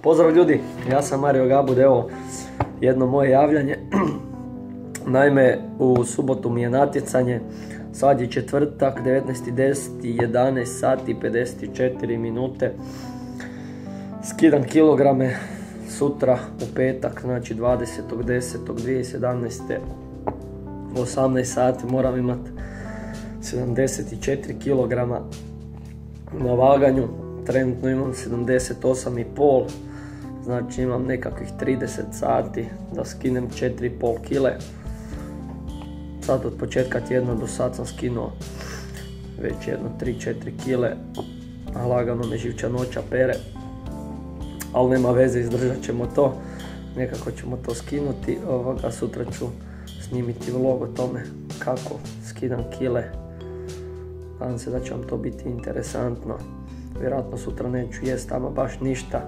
Pozdrav ljudi, ja sam Mario Gabud, evo jedno moje javljanje. Naime, u subotu mi je natjecanje, sad je četvrtak, 19.10, 11 sati 54 minute. Skidam kilograme, sutra u petak, znači 20.10.2017, 18 sati moram imati 74 kilograma na vaganju. Trenutno imam 78,5, znači imam nekakvih 30 sati da skinem 4,5 kile. Sad od početka tjedna do sad sam skinuo već jedno 3-4 kile, a lagano me živčanoća pere, ali nema veze, izdržat ćemo to, nekako ćemo to skinuti. Sutra ću snimiti vlog o tome kako skidam kile, nadam se da će vam to biti interesantno. Vjerojatno sutra neću jest ama baš ništa,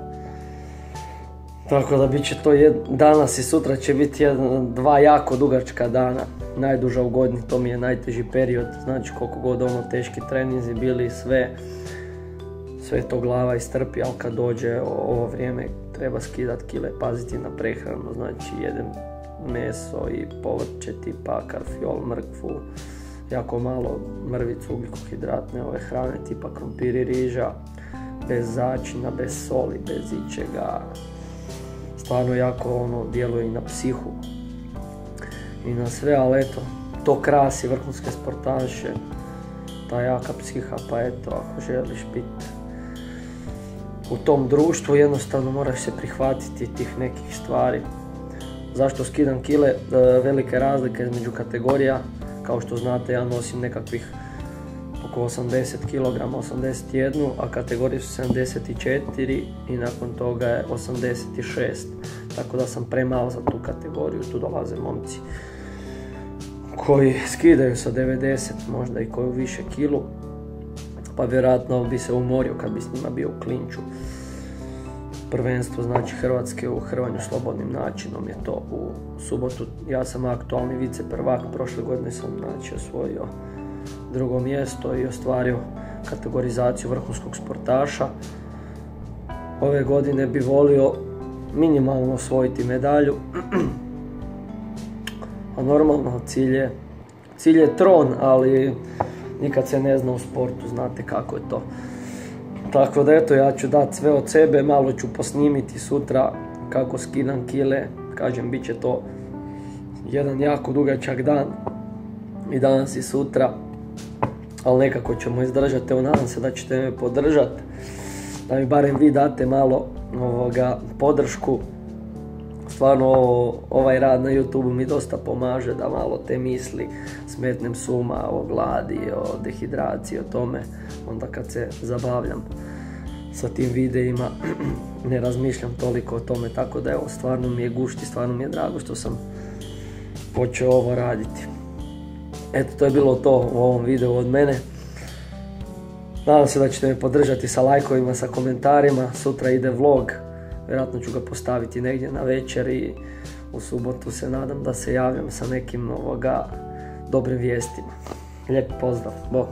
tako da bit će to danas i sutra će biti dva jako dugačka dana, najduža u godini, to mi je najteži period, znači koliko god teški treninzi bili, sve to glava istrpi, ali kad dođe ovo vrijeme treba skidat kile, paziti na prehranu, znači jedem meso i povrće tipa karfiol, mrkvu, jako malo mrvicu, ugljikohidratne ove hrane tipa krumpir i riža, bez začina, bez soli, bez ičega. Stvarno jako djeluje i na psihu i na sve, ali eto, to krasi vrhunske sportaše, ta jaka psiha, pa eto, ako želiš biti u tom društvu, jednostavno moraš se prihvatiti tih nekih stvari. Zašto skidam kile? Velike razlike između kategorija. Kao što znate, ja nosim nekakvih oko 80 kg, 81, a kategorije su 74 i nakon toga je 86. Tako da sam premal za tu kategoriju, tu dolaze momci koji skidaju sa 90, možda i koju više kilu, pa vjerojatno bi se umorio kad bi s njima bio u klinču. Prvenstvo znači Hrvatske u hrvanju slobodnim načinom je to u subotu. Ja sam aktualni vice prvak, prošle godine sam znači osvojio drugo mjesto i ostvario kategorizaciju vrhunskog sportaša. Ove godine bi volio minimalno osvojiti medalju, a normalno cilj je tron, ali nikad se ne zna u sportu, znate kako je to. Tako da eto, ja ću dati sve od sebe, malo ću posnimiti sutra kako skidam kile, kažem bit će to jedan jako dugačak dan i danas i sutra, ali nekako ćemo izdržati. Evo, nadam se da ćete me podržati, da mi barem vi date malo podršku. Stvarno ovaj rad na YouTube mi dosta pomaže da malo te misli smetnem s uma o gladi, o dehidraciji, o tome, onda kad se zabavljam sa tim videima ne razmišljam toliko o tome, tako da evo, stvarno mi je gušti, stvarno mi je drago što sam počeo ovo raditi. Eto, to je bilo to u ovom videu od mene. Nadam se da ćete me podržati sa lajkovima, sa komentarima. Sutra ide vlog, vjerojatno ću ga postaviti negdje na večer i u subotu se nadam da se javljam sa nekim dobrim vijestima. Lijep pozdrav, bok!